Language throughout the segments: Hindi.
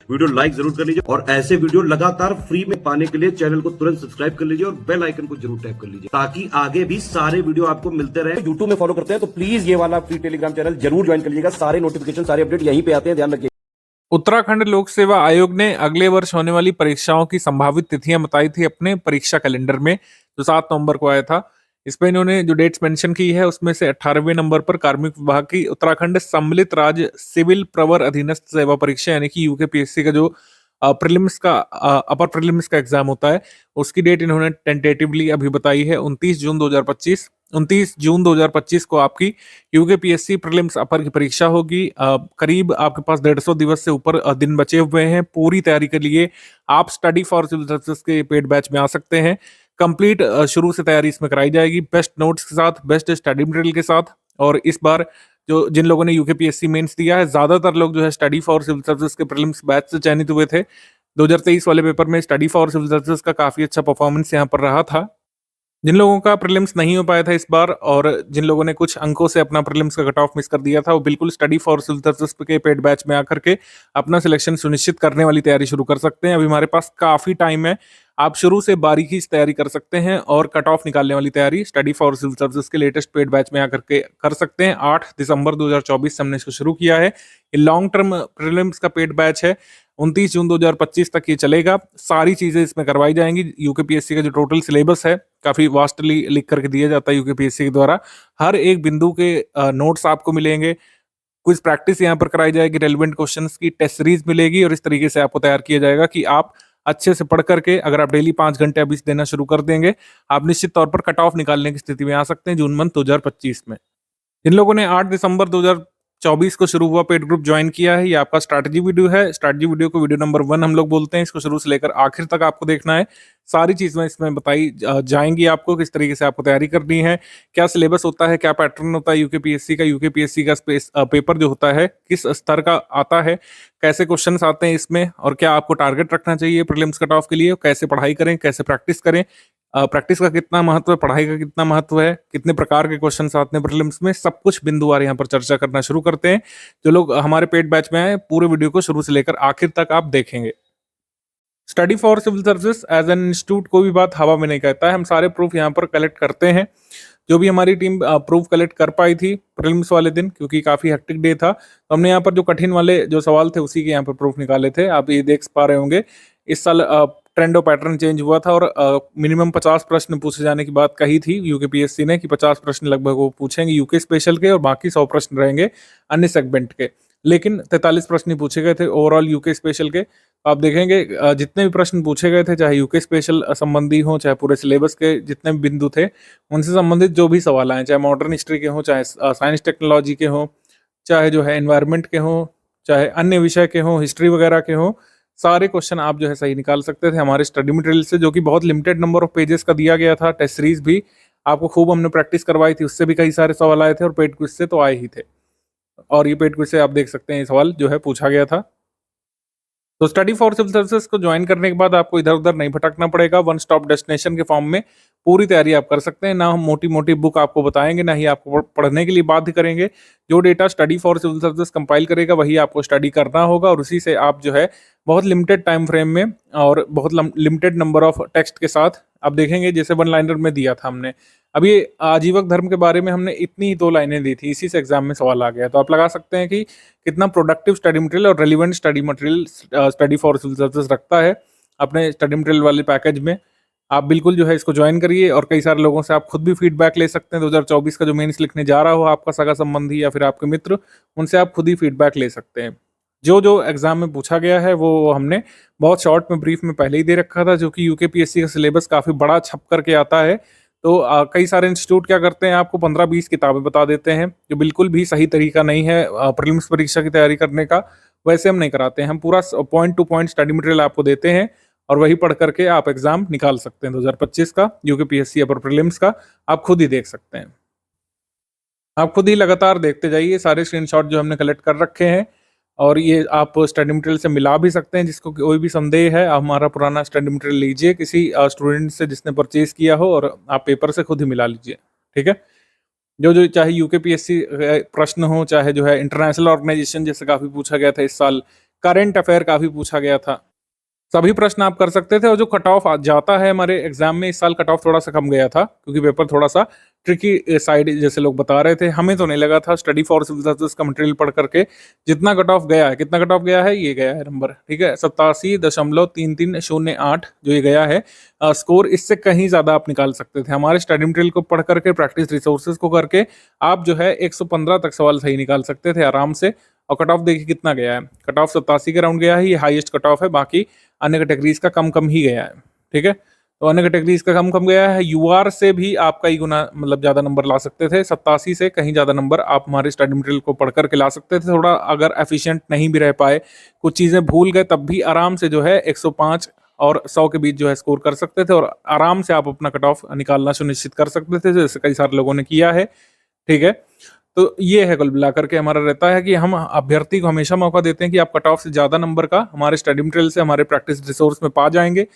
वीडियो लाइक जरूर कर लीजिए और ऐसे वीडियो लगातार फ्री में पाने के लिए चैनल को तुरंत सब्सक्राइब कर लीजिए और बेल आइकन को जरूर टैप कर लीजिए ताकि आगे भी सारे वीडियो आपको मिलते रहे। यूट्यूब में फॉलो करते हैं तो प्लीज ये वाला फ्री टेलीग्राम चैनल जरूर ज्वाइन कर लीजिएगा। सारे नोटिफिकेशन सारे अपडेट यहीं पे आते हैं, ध्यान रखिए। उत्तराखंड लोक सेवा आयोग ने अगले वर्ष होने वाली परीक्षाओं की संभावित तिथियां बताई थी अपने परीक्षा कैलेंडर में, जो 7 नवंबर को आया था। इसमें इन्होंने जो डेट्स मेंशन की है उसमें से 18वें नंबर पर कार्मिक विभाग की उत्तराखंड सम्मिलित राज्य सिविल प्रवर अधीनस्थ सेवा परीक्षा यानी कि यूकेपीएससी का जो प्रीलिम्स का अपर प्रीलिम्स का एग्जाम होता है, उसकी डेट इन्होंने टेंटेटिवली अभी बताई है 29 जून 2025। 29 जून 2025 को आपकी यूकेपीएससी प्रीलिम्स अपर की परीक्षा होगी। करीब आपके पास 150 दिवस से ऊपर दिन बचे हुए हैं। पूरी तैयारी के लिए आप स्टडी फॉर सिविल सर्विसेज के पेड बैच में आ सकते हैं। कंप्लीट शुरू से तैयारी इसमें कराई जाएगी, बेस्ट नोट्स के साथ, बेस्ट स्टडी मटेरियल के साथ। और इस बार जो जिन लोगों ने यूकेपीएससी मेंस दिया है, ज्यादातर लोग जो है स्टडी फॉर सिविल सर्विसेज के प्रीलिम्स बैच से चयनित हुए थे। 2023 वाले पेपर में स्टडी फॉर सिविल सर्विसेज का काफी अच्छा परफॉर्मेंस यहाँ पर रहा था। जिन लोगों का प्रीलिम्स नहीं हो पाया था इस बार और जिन लोगों ने कुछ अंकों से अपना प्रीलिम्स का कट ऑफ मिस कर दिया था, वो बिल्कुल स्टडी फॉर सिविल सर्विसेज के पेड बैच में आकर के अपना सिलेक्शन सुनिश्चित करने वाली तैयारी शुरू कर सकते हैं। अभी हमारे पास काफी टाइम है, आप शुरू से बारीकी से तैयारी कर सकते हैं और कट ऑफ निकालने वाली तैयारी स्टडी फॉर सिविल सर्विसेज के लेटेस्ट पेड बैच में आकर के कर सकते हैं। 8 दिसंबर 2024 से हमने इसको शुरू किया है। ये लॉन्ग टर्म प्रीलिम्स का पेड बैच है, 29 जून 2025 तक ये चलेगा। सारी चीजें इसमें करवाई जाएंगी। यूकेपीएससी का जो टोटल सिलेबस है काफी वास्टली लिख करके दिया जाता है यूकेपीएससी के द्वारा। हर एक बिंदु के नोट्स आपको मिलेंगे, कुछ प्रैक्टिस यहाँ पर कराई जाएगी, रेलिवेंट क्वेश्चंस की टेस्ट सीरीज मिलेगी और इस तरीके से आपको तैयार किया जाएगा कि आप अच्छे से पढ़ करके अगर आप डेली 5 घंटे अभी से देना शुरू कर देंगे, आप निश्चित तौर पर कट ऑफ निकालने की स्थिति में आ सकते हैं जून मंथ 2025 में। जिन लोगों ने 8 दिसंबर 2024 को शुरू हुआ पेड ग्रुप ज्वाइन किया है, ये आपका स्ट्रैटेजी वीडियो है। स्ट्रैटेजी वीडियो को वीडियो नंबर 1 हम लोग बोलते हैं। इसको शुरू से लेकर आखिर तक आपको देखना है। सारी चीजें इसमें बताई जाएंगी आपको, किस तरीके से आपको तैयारी करनी है, क्या सिलेबस होता है, क्या पैटर्न होता है यूकेपीएससी का स्पेस पेपर जो होता है किस स्तर का आता है, कैसे क्वेश्चंस आते हैं इसमें और क्या आपको टारगेट रखना चाहिए प्रीलिम्स कट ऑफ के लिए, कैसे पढ़ाई करें, कैसे प्रैक्टिस करें, प्रैक्टिस का कितना महत्व है, पढ़ाई का कितना महत्व है, कितने प्रकार के क्वेश्चंस आते हैं प्रीलिम्स में, सब कुछ बिंदुवार यहाँ पर चर्चा करना शुरू करते हैं। जो लोग हमारे पेड बैच में आए, पूरे वीडियो को शुरू से लेकर आखिर तक आप देखेंगे। Study for civil services as an institute कोई भी बात हवा में नहीं कहता है। हम सारे प्रूफ यहाँ पर कलेक्ट करते हैं। जो भी हमारी टीम प्रूफ कलेक्ट कर पाई थी प्रीलिम्स वाले दिन, क्योंकि काफी हेक्टिक डे था, तो हमने यहाँ पर जो कठिन वाले जो सवाल थे उसी के यहाँ पर प्रूफ निकाले थे। आप ये देख पा रहे होंगे इस साल ट्रेंड और पैटर्न चेंज हुआ था और मिनिमम 50 प्रश्न पूछे जाने की बात कही थी यूकेपीएससी ने कि 50 प्रश्न लगभग वो पूछेंगे यूके स्पेशल के और बाकी 100 प्रश्न रहेंगे अन्य सेगमेंट के। लेकिन 43 प्रश्न ही पूछे गए थे ओवरऑल यूके स्पेशल के। आप देखेंगे जितने भी प्रश्न पूछे गए थे, चाहे यूके स्पेशल संबंधी हो, चाहे पूरे सिलेबस के जितने भी बिंदु थे उनसे संबंधित जो भी सवाल आए, चाहे मॉडर्न हिस्ट्री के हों, चाहे साइंस टेक्नोलॉजी के हों, चाहे जो है एनवायरनमेंट के हों, चाहे अन्य विषय के हों, हिस्ट्री वगैरह के हों, सारे क्वेश्चन आप जो है सही निकाल सकते थे हमारे स्टडी मटेरियल से, जो कि बहुत लिमिटेड नंबर ऑफ पेजेस का दिया गया था। टेस्ट सीरीज भी आपको खूब हमने प्रैक्टिस करवाई थी, उससे भी कई सारे सवाल आए थे और पेड क्विज से तो आए ही थे। और ये पेड क्विज से आप देख सकते हैं ये सवाल जो है पूछा गया था। तो स्टडी फॉर सिविल सर्विसेज को ज्वाइन करने के बाद आपको इधर उधर नहीं भटकना पड़ेगा। वन स्टॉप डेस्टिनेशन के फॉर्म में पूरी तैयारी आप कर सकते हैं। ना हम मोटी मोटी बुक आपको बताएंगे, ना ही आपको पढ़ने के लिए बाध्य करेंगे। जो data study for civil services compile करेगा वही आपको स्टडी करना होगा और उसी से आप जो है बहुत लिमिटेड टाइम फ्रेम में और बहुत लिमिटेड नंबर ऑफ टेक्स्ट के साथ आप देखेंगे, जैसे 1 लाइनर में दिया था हमने। अभी आजीवक धर्म के बारे में हमने इतनी ही 2 लाइनें दी थी, इसी से एग्जाम में सवाल आ गया। तो आप लगा सकते हैं कि कितना प्रोडक्टिव स्टडी मटेरियल और relevant study material study for civil services रखता है अपने स्टडी मटेरियल वाले पैकेज में। आप बिल्कुल जो है इसको ज्वाइन करिए और कई सारे लोगों से आप खुद भी फीडबैक ले सकते हैं। 2024 का जो मेंस लिखने जा रहा हो आपका सगा संबंधी या फिर आपके मित्र, उनसे आप खुद ही फीडबैक ले सकते हैं। जो जो एग्जाम में पूछा गया है वो हमने बहुत शॉर्ट में ब्रीफ में पहले ही दे रखा था, जो कि यूकेपीएससी का सिलेबस काफी बड़ा छप करके आता है। तो कई सारे इंस्टीट्यूट क्या करते हैं, आपको 15-20 किताबें बता देते हैं, जो बिल्कुल भी सही तरीका नहीं है प्रीलिम्स परीक्षा की तैयारी करने का। वैसे हम नहीं कराते हैं, हम पूरा point two point study material आपको देते हैं और वही पढ़ करके आप एग्जाम निकाल सकते हैं 2025 का यूकेपीएससी अपर प्रीलिम्स का। आप खुद ही देख सकते हैं, आप खुद ही लगातार देखते जाइए। सारे स्क्रीनशॉट जो हमने कलेक्ट कर रखे हैं और ये आप स्टडी मटेरियल से मिला भी सकते हैं। जिसको कोई भी संदेह है, आप हमारा पुराना स्टडी मटेरियल लीजिए किसी स्टूडेंट से जिसने परचेज किया हो और आप पेपर से खुद ही मिला लीजिए। ठीक है, जो जो चाहे यूकेपीएससी प्रश्न हो, चाहे जो है इंटरनेशनल ऑर्गेनाइजेशन जैसे काफी पूछा गया था इस साल करंट अफेयर काफी पूछा गया था। सभी प्रश्न आप कर सकते थे और जो कट ऑफ जाता है हमारे एग्जाम में, इस साल कट ऑफ थोड़ा सा कम गया था क्योंकि पेपर थोड़ा सा ट्रिकी साइड जैसे लोग बता रहे थे। हमें तो नहीं लगा था, स्टडी फॉर सिविल सर्विसेज का मटेरियल पढ़ करके जितना कट ऑफ गया है, कितना कट ऑफ गया है, ये गया है नंबर, ठीक है, 87.3308 जो ये गया है स्कोर। इससे कहीं ज्यादा आप निकाल सकते थे। हमारे स्टडी मटेरियल को पढ़ करके, प्रैक्टिस रिसोर्सेज को करके आप जो है 115 तक सवाल सही निकाल सकते थे आराम से। और कट ऑफ देखिए कितना गया है, कट ऑफ 87 के राउंड गया है, ये हाईएस्ट कट ऑफ है। बाकी अन्य कैटेगरीज का कम कम ही गया है, ठीक है। तो अन्य कैटेगरीज का कम कम गया है। यूआर से भी आप कई गुना मतलब ज्यादा नंबर ला सकते थे, 87 से कहीं ज्यादा नंबर आप हमारे स्टडी मटेरियल को पढ़ करके ला सकते थे। थोड़ा अगर एफिशिएंट नहीं भी रह पाए, कुछ चीजें भूल गए, तब भी आराम से जो है 105 और 100 के बीच जो है स्कोर कर सकते थे और आराम से आप अपना कट ऑफ निकालना सुनिश्चित कर सकते थे, जैसे कई सारे लोगों ने किया है, ठीक है। तो ये है कुल मिलाकर के हमारा रहता है कि हम अभ्यर्थी को हमेशा मौका देते हैं कि आप कट ऑफ से ज्यादा नंबर का हमारे स्टडी मटेरियल से, हमारे प्रैक्टिस रिसोर्स में पा जाएंगे,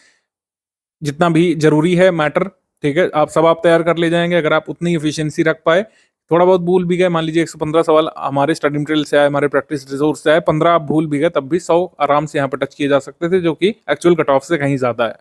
जितना भी जरूरी है मैटर, ठीक है। आप सब आप तैयार कर ले जाएंगे अगर आप उतनी एफिशिएंसी रख पाए। थोड़ा बहुत भूल भी गए, मान लीजिए 115 सवाल हमारे स्टडी मटेरियल से आए, हमारे प्रैक्टिस रिसोर्स से आए, 15 आप भूल भी गए, तब भी 100 आराम से यहाँ पर टच किए जा सकते थे, जो कि एक्चुअल कट ऑफ से कहीं ज्यादा है।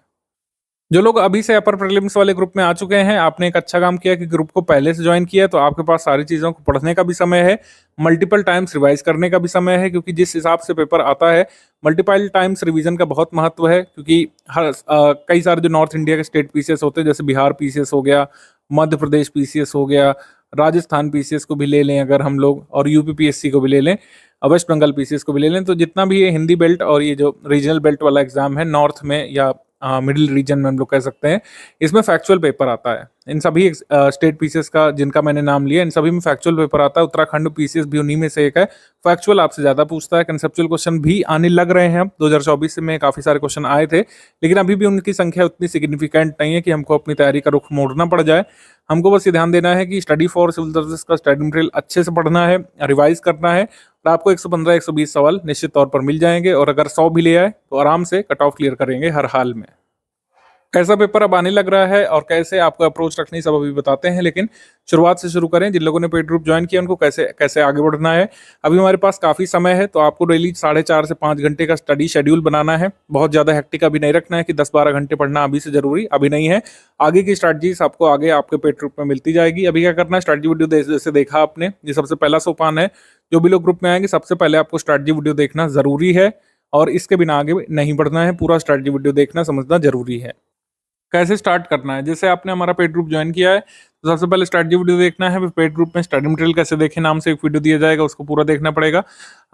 जो लोग अभी से अपर प्रीलिम्स वाले ग्रुप में आ चुके हैं, आपने एक अच्छा काम किया कि ग्रुप को पहले से ज्वाइन किया है, तो आपके पास सारी चीज़ों को पढ़ने का भी समय है, मल्टीपल टाइम्स रिवाइज करने का भी समय है, क्योंकि जिस हिसाब से पेपर आता है मल्टीपल टाइम्स रिवीजन का बहुत महत्व है। क्योंकि कई सारे जो नॉर्थ इंडिया के स्टेट पीसीएस होते हैं, जैसे बिहार पीसीएस हो गया, मध्य प्रदेश पीसीएस हो गया, राजस्थान पीसीएस को भी ले लें अगर हम लोग, और यूपी पीएससी को भी ले लें, वेस्ट बंगाल पीसीएस को भी ले लें, तो जितना भी ये हिंदी बेल्ट और ये जो रीजनल बेल्ट वाला एग्जाम है नॉर्थ में या मिडिल रीजन में हम लोग कह सकते हैं, इसमें फैक्चुअल पेपर आता है। इन सभी स्टेट पीसीएस का जिनका मैंने नाम लिया, इन सभी में फैक्चुअल पेपर आता है। उत्तराखंड पीसीएस भी उन्हीं में से एक है। फैक्चुअल आपसे ज्यादा पूछता है, कंसेप्चुअल क्वेश्चन भी आने लग रहे हैं। अब 2024 में काफी सारे क्वेश्चन आए थे, लेकिन अभी भी उनकी संख्या उतनी सिग्निफिकेंट नहीं है कि हमको अपनी तैयारी का रुख मोड़ना पड़ जाए। हमको बस ये ध्यान देना है कि स्टडी फॉर सिविल सर्विसेज का स्टडी मटेरियल अच्छे से पढ़ना है, रिवाइज करना है, और आपको 115-120 सवाल निश्चित तौर पर मिल जाएंगे। और अगर 100 भी ले आए तो आराम से कट ऑफ क्लियर करेंगे हर हाल में। कैसा पेपर अब आने लग रहा है और कैसे आपको अप्रोच रखनी, सब अभी बताते हैं, लेकिन शुरुआत से शुरू करें। जिन लोगों ने पेड ग्रुप ज्वाइन किया उनको कैसे कैसे आगे बढ़ना है। अभी हमारे पास काफ़ी समय है, तो आपको डेली 4.5 से 5 घंटे का स्टडी शेड्यूल बनाना है। बहुत ज़्यादा हेक्टिक अभी नहीं रखना है कि 10-12 घंटे पढ़ना अभी से जरूरी अभी नहीं है। आगे की स्ट्रैटेजीज आपको आगे आपके पेड ग्रुप में मिलती जाएगी। अभी क्या करना है, स्ट्रैटेजी वीडियो जैसे देखा आपने, ये सबसे पहला सोपान है। जो भी लोग ग्रुप में आएंगे सबसे पहले आपको स्ट्रैटेजी वीडियो देखना जरूरी है, और इसके बिना आगे नहीं बढ़ना है। पूरा स्ट्रैटेजी वीडियो देखना समझना जरूरी है। कैसे स्टार्ट करना है, जैसे आपने हमारा पेड ग्रुप ज्वाइन किया है तो सबसे पहले स्टडी वीडियो देखना है। फिर पेड ग्रुप में स्टडी मटेरियल कैसे देखें नाम से एक वीडियो दिया जाएगा, उसको पूरा देखना पड़ेगा।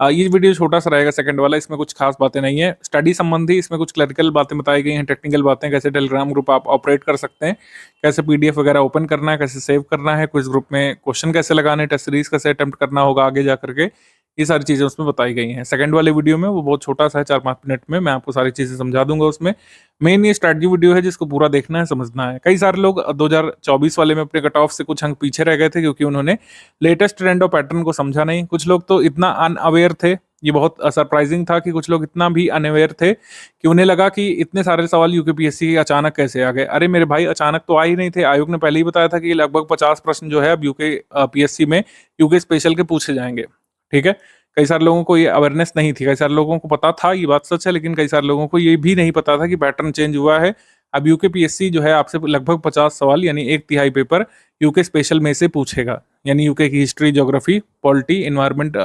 ये वीडियो छोटा सा रहेगा, सेकंड वाला, इसमें कुछ खास बातें नहीं है स्टडी संबंधी। इसमें कुछ क्लरिकल बातें बताई गई हैं, टेक्निकल बातें, कैसे टेलीग्राम ग्रुप आप ऑपरेट कर सकते हैं, कैसे पीडीएफ वगैरह ओपन करना है, कैसे सेव करना है, क्विज ग्रुप में क्वेश्चन कैसे लगाने, टेस्ट सीरीज कैसे अटेम्प्ट करना होगा आगे जा करके, ये सारी चीज़ें उसमें बताई गई हैं। सेकंड वाले वीडियो में वो बहुत छोटा सा है, 4-5 मिनट में मैं आपको सारी चीज़ें समझा दूंगा। उसमें मेन ये स्ट्रैटेजी वीडियो है जिसको पूरा देखना है, समझना है। कई सारे लोग 2024 वाले में अपने कट ऑफ से कुछ अंक पीछे रह गए थे क्योंकि उन्होंने लेटेस्ट ट्रेंड और पैटर्न को समझा नहीं। कुछ लोग तो इतना अनअवेयर थे, ये बहुत सरप्राइजिंग था कि कुछ लोग इतना भी अनअवेयर थे कि उन्हें लगा कि इतने सारे सवाल यूकेपीएससी के अचानक कैसे आ गए। अरे मेरे भाई, अचानक तो आ ही नहीं थे। आयोग ने पहले ही बताया था कि लगभग 50 प्रश्न जो है अब यूकेपीएससी में यूके स्पेशल के पूछे जाएंगे, ठीक है। कई सारे लोगों को ये अवेयरनेस नहीं थी, कई सारे लोगों को पता था, ये बात सच है, लेकिन कई सारे लोगों को ये भी नहीं पता था कि पैटर्न चेंज हुआ है। अब यूकेपीएससी जो है आपसे लगभग 50 सवाल यानी 1/3 पेपर यूके स्पेशल में से पूछेगा। यानी यूके की हिस्ट्री, ज्योग्राफी, पॉलिटी, इन्वायरमेंट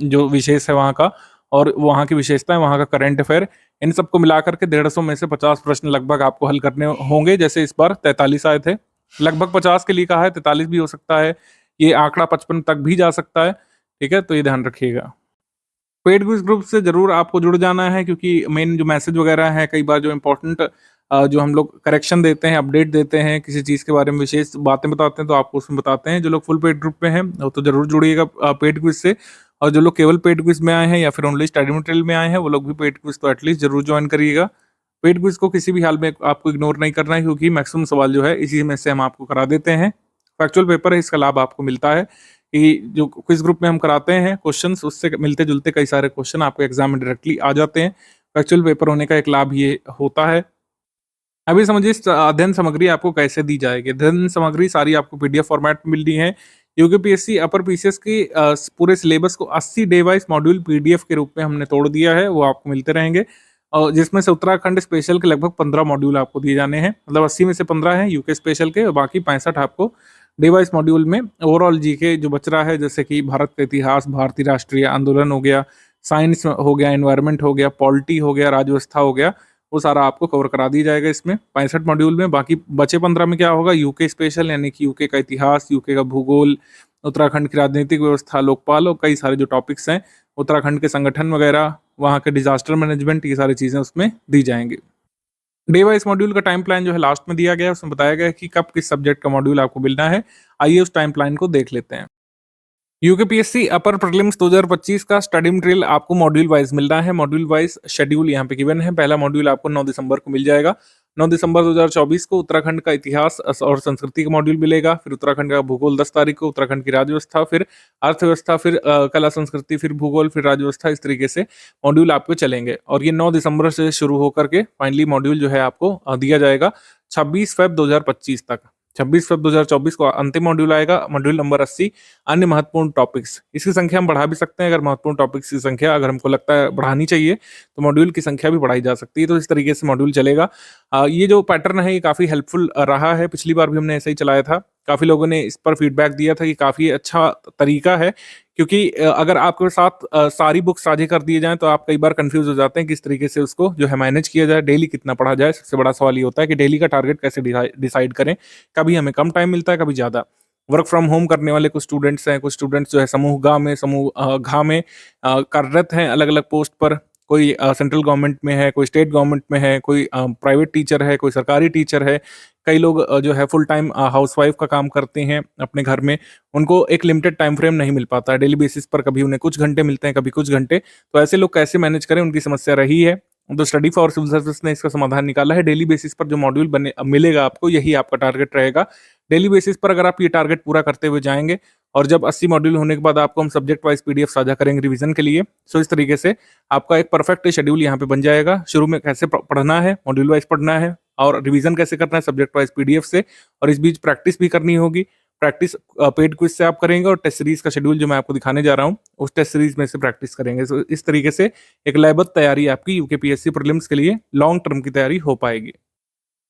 जो विशेष है वहाँ का, और वहाँ की विशेषताएं, वहाँ का करंट अफेयर, इन सबको मिलाकर के 150 में से 50 प्रश्न लगभग आपको हल करने होंगे। जैसे इस बार 43 आए थे, लगभग 50 के लिए कहा है, 43 भी हो सकता है, ये आंकड़ा 55 तक भी जा सकता है, ठीक है। तो ये ध्यान रखिएगा। पेड क्विज ग्रुप से जरूर आपको जुड़ जाना है, क्योंकि मेन जो मैसेज वगैरह है, कई बार जो इंपॉर्टेंट जो हम लोग करेक्शन देते हैं, अपडेट देते हैं, किसी चीज़ के बारे में विशेष बातें बताते हैं, तो आपको उसमें बताते हैं। जो लोग फुल पेड ग्रुप में हैं वो तो जरूर जुड़िएगा पेड क्विज से, और जो लोग केवल पेड क्विज में आए हैं या फिर ओनली स्टडी मटेरियल में आए हैं वो लोग भी पेड क्विज तो एटलीस्ट जरूर ज्वाइन करिएगा। पेड क्विज को किसी भी हाल में आपको इग्नोर नहीं करना है, क्योंकि मैक्सिमम सवाल जो है इसी में से हम आपको करा देते हैं। फैक्चुअल पेपर है, इसका लाभ आपको मिलता है कि जो क्विज ग्रुप में हम कराते हैं क्वेश्चंस, उससे मिलते जुलते कई सारे क्वेश्चन आपको एग्जाम में डायरेक्टली आ जाते हैं। फैक्चुअल पेपर होने का एक लाभ ये होता है। अभी समझिए अध्ययन सामग्री आपको कैसे दी जाएगी। अध्ययन सामग्री सारी आपको पीडीएफ फॉर्मेट में मिल रही है। यूकेपीएससी अपर पीसीएस की पूरे सिलेबस को 80 डे वाइज मॉड्यूल पीडीएफ के रूप में हमने तोड़ दिया है, वो आपको मिलते रहेंगे। जिसमें से उत्तराखंड स्पेशल के लगभग 15 मॉड्यूल आपको दिए जाने हैं, मतलब 80 में से 15 हैं यूके स्पेशल के, और बाकी 65 आपको डे वाइज मॉड्यूल में ओवरऑल जीके जो बच रहा है, जैसे कि भारत का इतिहास, भारतीय राष्ट्रीय आंदोलन हो गया, साइंस हो गया, एनवायरनमेंट हो गया, पॉलिटी हो गया, राज्यव्यवस्था हो गया, वो सारा आपको कवर करा दिया जाएगा इसमें 65 मॉड्यूल में। बाकी बचे 15 में क्या होगा, यूके स्पेशल यानी कि यूके का इतिहास, यूके का भूगोल, उत्तराखंड की राजनीतिक व्यवस्था, लोकपाल और कई सारे जो टॉपिक्स हैं, उत्तराखंड के संगठन वगैरह, वहाँ के डिजास्टर मैनेजमेंट, ये सारी चीज़ें उसमें दी जाएंगी। डे वाइज मॉड्यूल का टाइम प्लान जो है लास्ट में दिया गया है, उसमें बताया गया है कि कब किस सब्जेक्ट का मॉड्यूल आपको मिलना है। आइए उस टाइम प्लान को देख लेते हैं। यूकेपीएससी अपर प्रीलिम्स 2025 का स्टडी मटेरियल आपको मॉड्यूल वाइज मिल रहा है। मॉड्यूल वाइज शेड्यूल यहाँ पे गिवन है। पहला मॉड्यूल आपको 9 दिसंबर को मिल जाएगा। 9 दिसंबर 2024 को उत्तराखंड का इतिहास और संस्कृति का मॉड्यूल मिलेगा। फिर उत्तराखंड का भूगोल 10 तारीख को, उत्तराखंड की राज्य व्यवस्था, फिर अर्थव्यवस्था, फिर कला संस्कृति, फिर भूगोल, फिर राज्य व्यवस्था, इस तरीके से मॉड्यूल आपको चलेंगे। और ये 9 दिसंबर से शुरू होकर के फाइनली मॉड्यूल जो है आपको दिया जाएगा 26 फेब 2025 तक। 26 फरवरी 2024 को अंतिम मॉड्यूल आएगा, मॉड्यूल नंबर 80, अन्य महत्वपूर्ण टॉपिक्स। इसकी संख्या हम बढ़ा भी सकते हैं, अगर महत्वपूर्ण टॉपिक्स की संख्या अगर हमको लगता है बढ़ानी चाहिए तो मॉड्यूल की संख्या भी बढ़ाई जा सकती है। तो इस तरीके से मॉड्यूल चलेगा। ये जो पैटर्न है ये काफ़ी हेल्पफुल रहा है, पिछली बार भी हमने ऐसा ही चलाया था। काफ़ी लोगों ने इस पर फीडबैक दिया था कि काफ़ी अच्छा तरीका है, क्योंकि अगर आपके साथ सारी बुक्स साझे कर दिए जाएँ तो आप कई बार कंफ्यूज हो जाते हैं किस तरीके से उसको जो है मैनेज किया जाए, डेली कितना पढ़ा जाए। सबसे बड़ा सवाल ये होता है कि डेली का टारगेट कैसे डिसाइड करें। कभी हमें कम टाइम मिलता है, कभी ज़्यादा। वर्क फ्रॉम होम करने वाले कुछ स्टूडेंट्स हैं, कुछ स्टूडेंट्स जो है समूह ग में, समूह घ में कार्यरत हैं अलग अलग पोस्ट पर। कोई सेंट्रल गवर्नमेंट में है, कोई स्टेट गवर्नमेंट में है, कोई प्राइवेट टीचर है, कोई सरकारी टीचर है। कई लोग जो है फुल टाइम हाउसवाइफ का काम करते हैं अपने घर में। उनको एक लिमिटेड टाइम फ्रेम नहीं मिल पाता है डेली बेसिस पर, कभी उन्हें कुछ घंटे मिलते हैं, कभी कुछ घंटे। तो ऐसे लोग कैसे मैनेज करें, उनकी समस्या रही है। तो स्टडी फॉर सिविल सर्विस ने इसका समाधान निकाला है। डेली बेसिस पर जो मॉड्यूल बने मिलेगा आपको, यही आपका टारगेट रहेगा। डेली बेसिस पर अगर आप ये टारगेट पूरा करते हुए जाएंगे, और जब 80 मॉड्यूल होने के बाद आपको हम सब्जेक्ट वाइज पीडीएफ साझा करेंगे रिवीजन के लिए, सो इस तरीके से आपका एक परफेक्ट शेड्यूल यहाँ पे बन जाएगा। शुरू में कैसे पढ़ना है, मॉड्यूल वाइज पढ़ना है, और रिवीजन कैसे करना है सब्जेक्ट वाइज पीडीएफ से, और इस बीच प्रैक्टिस भी करनी होगी। प्रैक्टिस पेड क्विज से आप करेंगे, और टेस्ट सीरीज का शेड्यूल जो मैं आपको दिखाने जा रहा हूँ उस टेस्ट सीरीज में से प्रैक्टिस करेंगे। तो इस तरीके से एक लयबद्ध तैयारी आपकी यूकेपीएससी प्रीलिम्स के लिए लॉन्ग टर्म की तैयारी हो पाएगी।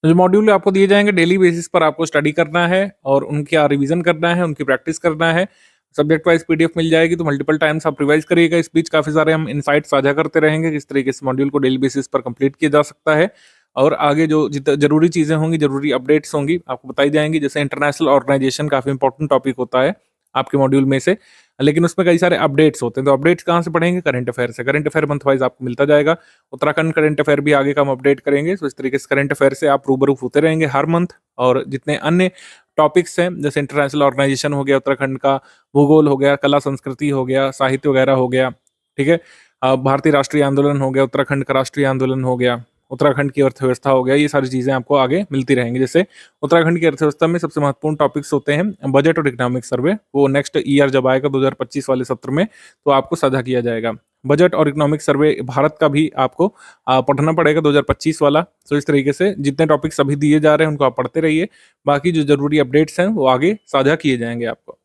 तो जो मॉड्यूल आपको दिए जाएंगे डेली बेसिस पर आपको स्टडी करना है, और उनका रिवीजन करना है, उनकी प्रैक्टिस करना है। सब्जेक्ट वाइज पीडीएफ मिल जाएगी, तो मल्टीपल टाइम्स आप रिवाइज करिएगा। इस बीच काफी सारे हम इनसाइट साझा करते रहेंगे किस तरीके से मॉड्यूल को डेली बेसिस पर कंप्लीट किया जा सकता है, और आगे जो जरूरी चीजें होंगी, जरूरी अपडेट्स होंगी, आपको बताई जाएंगी। जैसे इंटरनेशनल ऑर्गेनाइजेशन काफी इंपॉर्टेंट टॉपिक होता है आपके मॉड्यूल में से, लेकिन उसमें कई सारे अपडेट्स होते हैं। तो अपडेट्स कहाँ से पढ़ेंगे, करंट अफेयर से। करंट अफेयर मंथ वाइज आपको मिलता जाएगा। उत्तराखंड करंट अफेयर भी आगे का हम अपडेट करेंगे। तो इस तरीके से करंट अफेयर से आप रूबरू होते रहेंगे हर मंथ। और जितने अन्य टॉपिक्स हैं, जैसे इंटरनेशनल ऑर्गेनाइजेशन हो गया, उत्तराखंड का भूगोल हो गया, कला संस्कृति हो गया, साहित्य वगैरह हो गया, ठीक है, भारतीय राष्ट्रीय आंदोलन हो गया, उत्तराखंड का राष्ट्रीय आंदोलन हो गया, उत्तराखंड की अर्थव्यवस्था हो गया, ये सारी चीजें आपको आगे मिलती रहेंगी। जैसे उत्तराखंड की अर्थव्यवस्था में सबसे महत्वपूर्ण टॉपिक्स होते हैं बजट और इकोनॉमिक सर्वे, वो नेक्स्ट ईयर जब आएगा 2025 वाले सत्र में तो आपको साझा किया जाएगा। बजट और इकोनॉमिक सर्वे भारत का भी आपको पढ़ना पड़ेगा 2025 वाला। तो इस तरीके से जितने टॉपिक्स अभी दिए जा रहे हैं उनको आप पढ़ते रहिए। बाकी जो जरूरी अपडेट्स हैं वो आगे साझा किए जाएंगे आपको।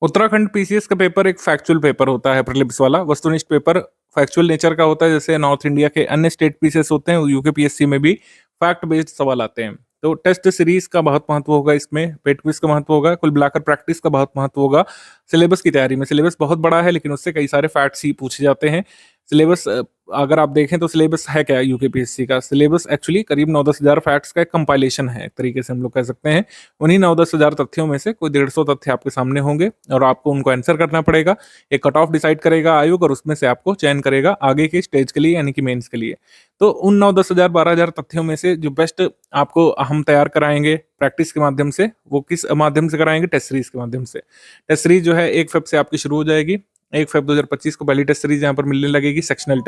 उत्तराखंड पीसीएस का पेपर एक फैक्चुअल पेपर होता है, प्रीलिम्स वाला वस्तुनिष्ठ पेपर फैक्चुअल नेचर का होता है। जैसे नॉर्थ इंडिया के अन्य स्टेट पीसीएस होते हैं, यूकेपीएससी में भी फैक्ट बेस्ड सवाल आते हैं। तो टेस्ट सीरीज का बहुत महत्व होगा इसमें, पेड क्विज का महत्व होगा, कुल मिलाकर प्रैक्टिस का बहुत महत्व होगा। सिलेबस की तैयारी में सिलेबस बहुत बड़ा है, लेकिन उससे कई सारे फैक्ट्स ही पूछे जाते हैं। सिलेबस अगर आप देखें तो सिलेबस है क्या, यूकेपीएससी का सिलेबस एक्चुअली करीब 9-10 हज़ार फैक्ट्स का एक कंपाइलेशन है, एक तरीके से हम लोग कह सकते हैं। उन्हीं 9-10 हज़ार तथ्यों में से कोई 150 तथ्य आपके सामने होंगे, और आपको उनको आंसर करना पड़ेगा। एक कट ऑफ डिसाइड करेगा आयोग, और उसमें से आपको चयन करेगा आगे के स्टेज के लिए, यानी कि मेंस के लिए। तो उन 9-10 हज़ार 12 हज़ार तथ्यों में से जो बेस्ट आपको हम तैयार कराएंगे प्रैक्टिस के माध्यम से, वो किस माध्यम से कराएंगे, टेस्ट सीरीज के माध्यम से। टेस्ट सीरीज जो है 1 फेब से आपकी शुरू हो जाएगी। 1 फेब 2025 को पहली टेस्ट सीरीज यहाँ पर मिलने लगेगी। सेक्शनल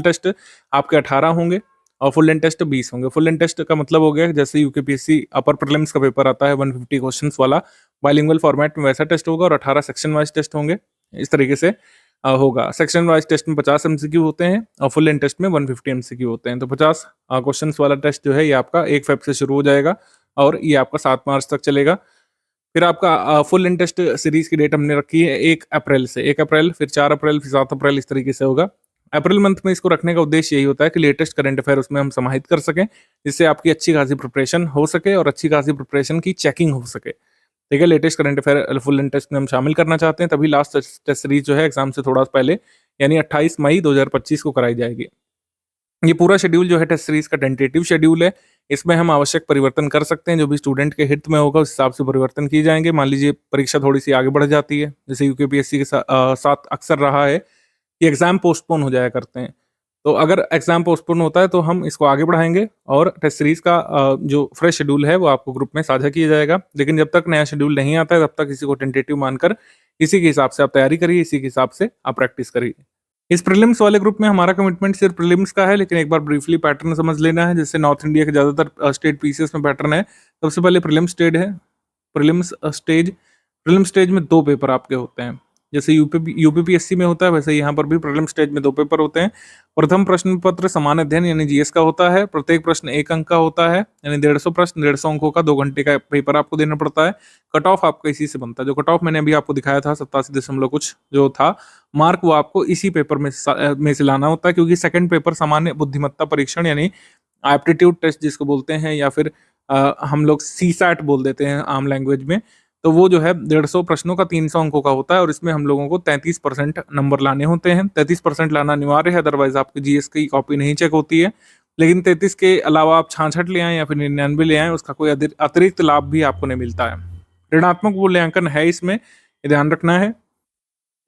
टेस्ट आपके 18 होंगे, और फुल लेंथ टेस्ट 20 होंगे। फुल लेंथ टेस्ट का मतलब हो गया जैसे यूकेपीएससी अपर प्रीलिम्स का पेपर आता है 150 क्वेश्चंस वाला, बाइलिंगुअल फॉर्मेट में वैसा टेस्ट होगा, और 18 सेक्शन वाइज टेस्ट होंगे। इस तरीके से होगा। सेक्शन वाइज टेस्ट में 50 एमसीक्यू होते हैं, और फुल लेंथ टेस्ट में 150 एमसीक्यू होते हैं। तो 50 क्वेश्चंस वाला टेस्ट जो है ये आपका 1 फेब से शुरू हो जाएगा, और ये आपका 7 मार्च तक चलेगा। फिर आपका फुल इन टेस्ट सीरीज की डेट हमने रखी है 1 अप्रैल से, 1 अप्रैल, फिर 4 अप्रैल, फिर 7 अप्रैल, इस तरीके से होगा। अप्रैल मंथ में इसको रखने का उद्देश्य यही होता है कि लेटेस्ट करंट अफेयर उसमें हम समाहित कर सकें, जिससे आपकी अच्छी खासी प्रिपरेशन हो सके और अच्छी खासी प्रिपरेशन की चेकिंग हो सके। ठीक है, latest current affair full in test में हम शामिल करना चाहते हैं, तभी लास्ट टेस्ट सीरीज जो है एग्जाम से थोड़ा पहले यानी 28 मई 2025 को कराई जाएगी। ये पूरा शेड्यूल जो है टेस्ट सीरीज का टेंटेटिव शेड्यूल है। इसमें हम आवश्यक परिवर्तन कर सकते हैं, जो भी स्टूडेंट के हित में होगा उस हिसाब से परिवर्तन किए जाएंगे। मान लीजिए परीक्षा थोड़ी सी आगे बढ़ जाती है, जैसे यूकेपीएससी के साथ अक्सर रहा है कि एग्जाम पोस्टपोन हो जाया करते हैं। तो अगर एग्जाम पोस्टपोन होता है तो हम इसको आगे बढ़ाएंगे और टेस्ट सीरीज का जो फ्रेश शेड्यूल है वो आपको ग्रुप में साझा किया जाएगा। लेकिन जब तक नया शेड्यूल नहीं आता है तब तक इसी को टेंटेटिव मानकर इसी के हिसाब से आप तैयारी करिए, इसी के हिसाब से आप प्रैक्टिस करिए। इस प्रीलिम्स वाले ग्रुप में हमारा कमिटमेंट सिर्फ प्रीलिम्स का है, लेकिन एक बार ब्रीफली पैटर्न समझ लेना है। जैसे नॉर्थ इंडिया के ज़्यादातर स्टेट पीसीएस में पैटर्न है। सबसे पहले प्रीलिम्स स्टेज है, प्रीलिम्स स्टेज। प्रीलिम्स स्टेज में 2 पेपर आपके होते हैं, जैसे यूपीपीएससी में होता है वैसे यहाँ पर भी प्रीलिम स्टेज में 2 पेपर होते हैं। प्रथम प्रश्न पत्र समान अध्ययन यानी जीएस का होता है। प्रत्येक प्रश्न 1 अंक का होता है, यानी 150 प्रश्न 150 अंकों का 2 घंटे का पेपर आपको देना पड़ता है। कट ऑफ आपका इसी से बनता है। जो कट ऑफ मैंने अभी आपको दिखाया था 87 दशमलव कुछ जो था मार्क, वो आपको इसी पेपर में से लाना होता है, क्योंकि सेकंड पेपर सामान्य बुद्धिमत्ता परीक्षण यानी एप्टीट्यूड टेस्ट जिसको बोलते हैं, या फिर हम लोग सीसैट बोल देते हैं आम लैंग्वेज में। तो वो जो है 150 प्रश्नों का 300 अंकों का होता है और इसमें हम लोगों को 33% नंबर लाने होते हैं। 33% लाना अनिवार्य है, अदरवाइज आपकी जीएस की कॉपी नहीं चेक होती है। लेकिन 33 के अलावा आप 66 ले आएँ या फिर 99 ले आएँ, उसका कोई अतिरिक्त लाभ भी आपको नहीं मिलता है। ऋणात्मक मूल्यांकन है इसमें, ये ध्यान रखना है।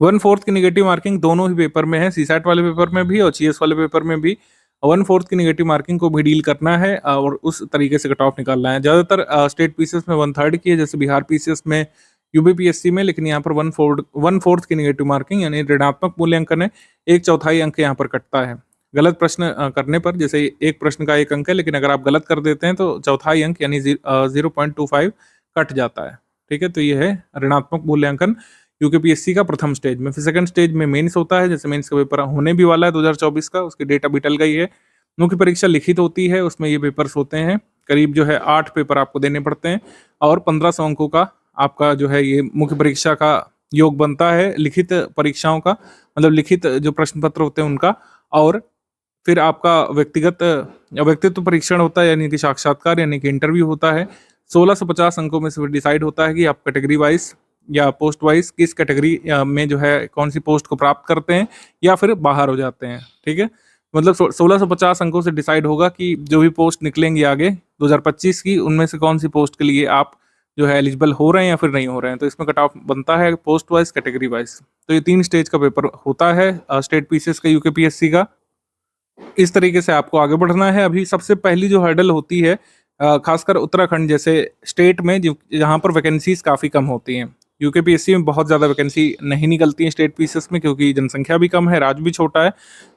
1/4 की नेगेटिव मार्किंग दोनों ही पेपर में है, सीसैट वाले पेपर में भी और जीएस वाले पेपर में भी। 1/4 की नेगेटिव मार्किंग को भी डील करना है और उस तरीके से कट ऑफ निकालना है। ज़्यादातर स्टेट पीसीएस में 1/3 की है, जैसे बिहार पीसीएस में, यूपीपीएससी में, लेकिन यहाँ पर 1/4 की नेगेटिव मार्किंग यानी ऋणात्मक मूल्यांकन है। 1/4 अंक यहाँ पर कटता है गलत प्रश्न करने पर। जैसे एक प्रश्न का 1 अंक है, लेकिन अगर आप गलत कर देते हैं तो 1/4 अंक यानी 0.25 कट जाता है। ठीक है, तो ये है ऋणात्मक मूल्यांकन यूकेपीएससी का प्रथम स्टेज में। फिर सेकंड स्टेज में मेंस होता है, जैसे मेंस का पेपर होने भी वाला है 2024 का, उसकी डेट अभी टल गई है। मुख्य परीक्षा लिखित होती है, उसमें ये पेपर्स होते हैं, करीब जो है 8 पेपर आपको देने पड़ते हैं और 1500 अंकों का आपका जो है ये मुख्य परीक्षा का योग बनता है, लिखित परीक्षाओं का, मतलब लिखित जो प्रश्न पत्र होते हैं उनका। और फिर आपका व्यक्तित्व परीक्षण होता है, यानी कि साक्षात्कार यानी कि इंटरव्यू होता है। 1650 अंकों में से डिसाइड होता है कि आप कैटेगरी वाइज या पोस्ट वाइज किस कैटेगरी में जो है कौन सी पोस्ट को प्राप्त करते हैं या फिर बाहर हो जाते हैं। ठीक है, मतलब 1650 अंकों से डिसाइड होगा कि जो भी पोस्ट निकलेंगी आगे 2025 की, उनमें से कौन सी पोस्ट के लिए आप जो है एलिजिबल हो रहे हैं या फिर नहीं हो रहे हैं। तो इसमें कट ऑफ बनता है पोस्ट वाइज, कैटेगरी वाइज। तो ये 3 स्टेज का पेपर होता है स्टेट पीसीएस का, यूकेपीएससी का। इस तरीके से आपको आगे बढ़ना है। अभी सबसे पहली जो हर्डल होती है खासकर उत्तराखंड जैसे स्टेट में, जहाँ पर वैकेंसीज काफ़ी कम होती हैं। यूकेपीएससी में बहुत ज़्यादा वैकेंसी नहीं निकलती है स्टेट पीसीएस में, क्योंकि जनसंख्या भी कम है, राज्य भी छोटा है,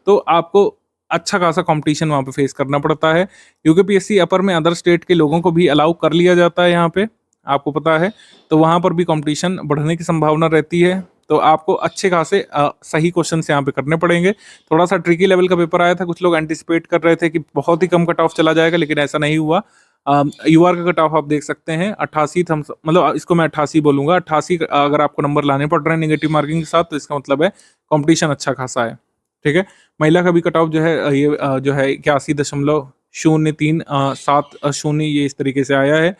तो आपको अच्छा खासा कंपटीशन वहाँ पे फेस करना पड़ता है। यूकेपीएससी अपर में अदर स्टेट के लोगों को भी अलाउ कर लिया जाता है यहाँ पे, आपको पता है, तो वहाँ पर भी कंपटीशन बढ़ने की संभावना रहती है। तो आपको अच्छे खासे सही क्वेश्चन यहाँ पे करने पड़ेंगे। थोड़ा सा ट्रिकी लेवल का पेपर आया था, कुछ लोग एंटिसिपेट कर रहे थे कि बहुत ही कम कट ऑफ चला जाएगा, लेकिन ऐसा नहीं हुआ। यूआर का कट ऑफ आप देख सकते हैं 88, मतलब इसको मैं 88 बोलूंगा। 88 अगर आपको नंबर लाने पड़ रहे हैं नेगेटिव मार्किंग के साथ, तो इसका मतलब है कंपटीशन अच्छा खासा है। ठीक है, महिला का भी कट ऑफ जो है ये जो है 81.0370 ये इस तरीके से आया है।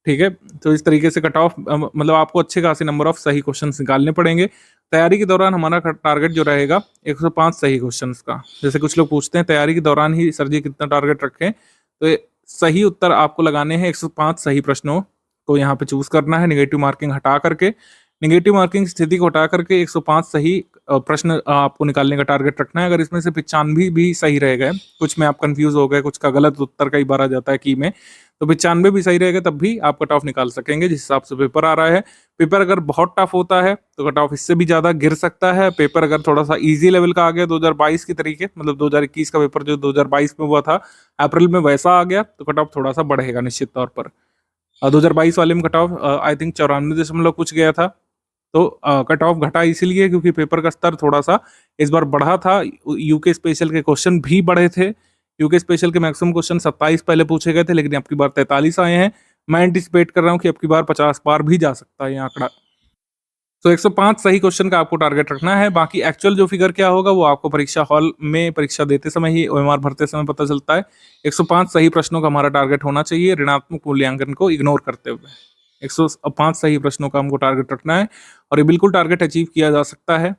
ठीक है, तो इस तरीके से कट ऑफ मतलब आपको अच्छे खासे नंबर ऑफ सही क्वेश्चन निकालने पड़ेंगे। तैयारी के दौरान हमारा टारगेट जो रहेगा 105 सही क्वेश्चन का। जैसे कुछ लोग पूछते हैं तैयारी के दौरान ही सर जी कितना टारगेट रखें, तो सही उत्तर आपको लगाने हैं 105 सही प्रश्नों को यहाँ पे चूज करना है, नेगेटिव मार्किंग हटा करके। नेगेटिव मार्किंग स्थिति को हटा करके 105 सही प्रश्न आपको निकालने का टारगेट रखना है। अगर इसमें से 95 भी सही रह गए, कुछ में आप कंफ्यूज हो गए, कुछ का गलत उत्तर कई बार आ जाता है की में, तो 95 भी सही रहेगा तब भी आप कट ऑफ निकाल सकेंगे जिस हिसाब से पेपर आ रहा है। पेपर अगर बहुत टफ होता है तो कट ऑफ इससे भी ज्यादा गिर सकता है। पेपर अगर थोड़ा सा इजी लेवल का आ गया 2022 की तरीके, मतलब 2021 का पेपर जो 2022 में हुआ था अप्रैल में, वैसा आ गया तो कट ऑफ थोड़ा सा बढ़ेगा निश्चित तौर पर। 2022 वाले में कट ऑफ आई थिंक 94 कुछ गया था। तो कट ऑफ घटा इसीलिए क्योंकि पेपर का स्तर थोड़ा सा इस बार बढ़ा था। यूके स्पेशल के क्वेश्चन भी बढ़े थे। यूके स्पेशल के मैक्सिमम क्वेश्चन 27 पहले पूछे गए थे, लेकिन आपकी बार 43 आए हैं। मैं एंटिसिपेट कर रहा हूँ कि अब की बार 50 पार भी जा सकता है ये आंकड़ा। तो 105 सही क्वेश्चन का आपको टारगेट रखना है। बाकी एक्चुअल जो फिगर क्या होगा वो आपको परीक्षा हॉल में परीक्षा देते समय ही, ओएमआर भरते समय पता चलता है। 105 सही प्रश्नों का हमारा टारगेट होना चाहिए, ऋणात्मक मूल्यांकन को इग्नोर करते हुए। 105 सही प्रश्नों का हमको टारगेट रखना है और ये बिल्कुल टारगेट अचीव किया जा सकता है।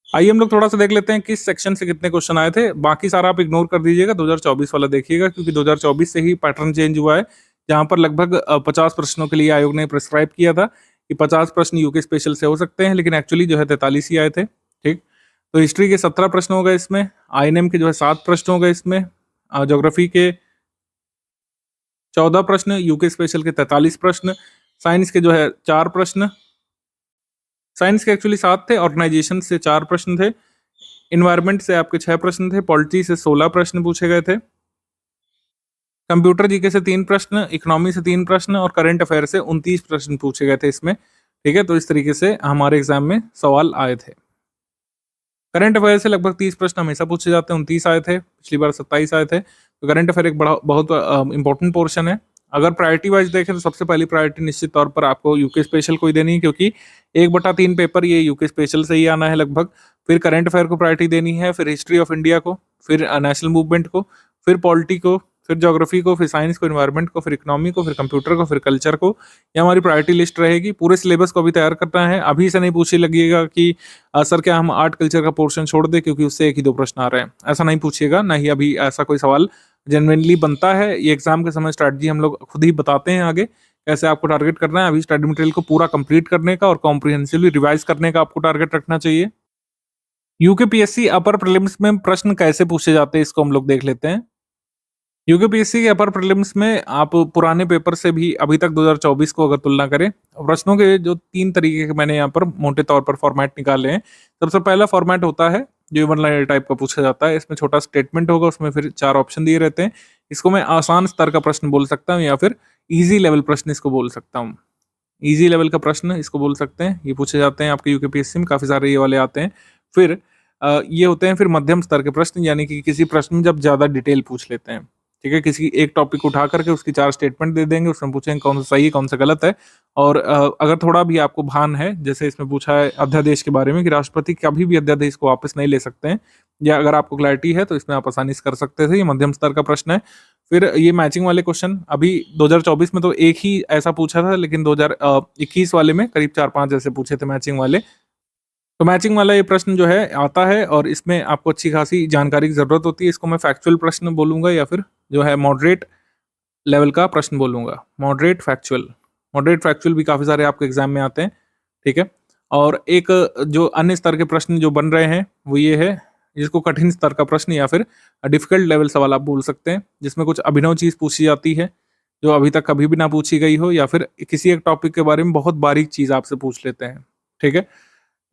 आइए हम लोग थोड़ा सा देख लेते हैं किस सेक्शन से कितने क्वेश्चन आए थे। बाकी सारा आप इग्नोर कर दीजिएगा, 2024 वाला देखिएगा, क्योंकि 2024 से ही पैटर्न चेंज हुआ है, जहां पर लगभग 50 प्रश्नों के लिए आयोग ने प्रिस्क्राइब किया था कि 50 प्रश्न यूके स्पेशल से हो सकते हैं, लेकिन एक्चुअली जो है 43 ही आए थे। ठीक, तो हिस्ट्री के 17 प्रश्न हो गए इसमें, आईएनएम के जो है 7 प्रश्न हो गए इसमें, ज्योग्राफी के 14 प्रश्न, यूके स्पेशल के 43 प्रश्न, साइंस के जो है 4 प्रश्न, साइंस के एक्चुअली 7 थे, ऑर्गेनाइजेशन से 4 प्रश्न थे, इन्वायरमेंट से आपके 6 प्रश्न थे, पॉलिटी से 16 प्रश्न पूछे गए थे, कंप्यूटर जीके से 3 प्रश्न, इकोनॉमी से 3 प्रश्न और करंट अफेयर से 29 प्रश्न पूछे गए थे इसमें। ठीक है, तो इस तरीके से हमारे एग्जाम में सवाल आए थे। करंट अफेयर से लगभग 30 प्रश्न हमेशा पूछे जाते हैं, 29 आए थे, पिछली बार 27 आए थे। तो करंट अफेयर एक बड़ा बहुत इंपॉर्टेंट पोर्शन है। अगर प्रायोरिटी वाइज देखें तो सबसे पहली प्रायोरिटी निश्चित तौर पर आपको यूके स्पेशल को ही देनी है, क्योंकि 1/3 पेपर ये यूके स्पेशल से ही आना है लगभग। फिर करंट अफेयर को प्रायोरिटी देनी है, फिर हिस्ट्री ऑफ इंडिया को, फिर नेशनल मूवमेंट को, फिर पॉलिटी को, फिर ज्योग्राफी को, फिर साइंस को, इन्वायरमेंट को, फिर इकोनॉमी को, फिर कंप्यूटर को, फिर कल्चर को। ये हमारी प्रायोरिटी लिस्ट रहेगी। पूरे सिलेबस को अभी तैयार करना है। अभी से नहीं पूछे लगिएगा कि सर क्या हम आर्ट कल्चर का पोर्शन छोड़ दें क्योंकि उससे 1 ही 2 प्रश्न आ रहे हैं, ऐसा नहीं पूछिएगा। ना ही अभी ऐसा कोई सवाल जेन्युइनली बनता है। ये एग्जाम के समय स्ट्रैटेजी हम लोग खुद ही बताते हैं आगे कैसे आपको टारगेट करना है। अभी स्टडी मटेरियल को पूरा कंप्लीट करने का और कॉम्प्रिहेंसिवली रिवाइज करने का आपको टारगेट रखना चाहिए। यूकेपीएससी अपर प्रीलिम्स में प्रश्न कैसे पूछे जाते हैं इसको हम लोग देख लेते हैं। यूकेपीएससी के अपर प्रीलिम्स में आप पुराने पेपर से भी अभी तक 2024 को अगर तुलना करें, प्रश्नों के जो 3 तरीके के मैंने यहाँ पर मोटे तौर पर फॉर्मेट निकाले हैं। सबसे पहला फॉर्मेट होता है जो वन लाइनर टाइप का पूछा जाता है। इसमें छोटा स्टेटमेंट होगा, उसमें फिर 4 ऑप्शन दिए रहते हैं। इसको मैं आसान स्तर का प्रश्न बोल सकता हूँ या फिर इजी लेवल प्रश्न इसको बोल सकता हूँ। इजी लेवल का प्रश्न इसको बोल सकते हैं, ये पूछे जाते हैं आपके यूकेपीएससी में, काफी सारे ये वाले आते हैं। फिर ये होते हैं फिर मध्यम स्तर के प्रश्न, यानी कि किसी प्रश्न में जब ज्यादा डिटेल पूछ लेते हैं। ठीक है, किसी एक टॉपिक उठा करके उसकी 4 स्टेटमेंट दे देंगे, उसमें पूछेंगे कौन सा सही है कौन सा गलत है। और अगर थोड़ा भी आपको भान है, जैसे इसमें पूछा है अध्यादेश के बारे में कि राष्ट्रपति कभी भी अध्यादेश को वापस नहीं ले सकते हैं, या अगर आपको क्लैरिटी है तो इसमें आप आसानी से कर सकते थे। ये मध्यम स्तर का प्रश्न है। फिर ये मैचिंग वाले क्वेश्चन, अभी 2024 में तो एक ही ऐसा पूछा था, लेकिन 2021 वाले में करीब 4-5 ऐसे पूछे थे मैचिंग वाले। तो मैचिंग वाला ये प्रश्न जो है आता है और इसमें आपको अच्छी खासी जानकारी की जरूरत होती है। इसको मैं फैक्चुअल प्रश्न बोलूंगा या फिर जो है मॉडरेट लेवल का प्रश्न बोलूंगा। मॉडरेट फैक्चुअल भी काफी सारे आपके एग्जाम में आते हैं। ठीक है, और एक जो अन्य स्तर के प्रश्न जो बन रहे हैं वो ये है, जिसको कठिन स्तर का प्रश्न या फिर डिफिकल्ट लेवल सवाल आप बोल सकते हैं, जिसमें कुछ अभिनव चीज पूछी जाती है जो अभी तक कभी भी ना पूछी गई हो, या फिर किसी एक टॉपिक के बारे में बहुत बारीक चीज आपसे पूछ लेते हैं। ठीक है,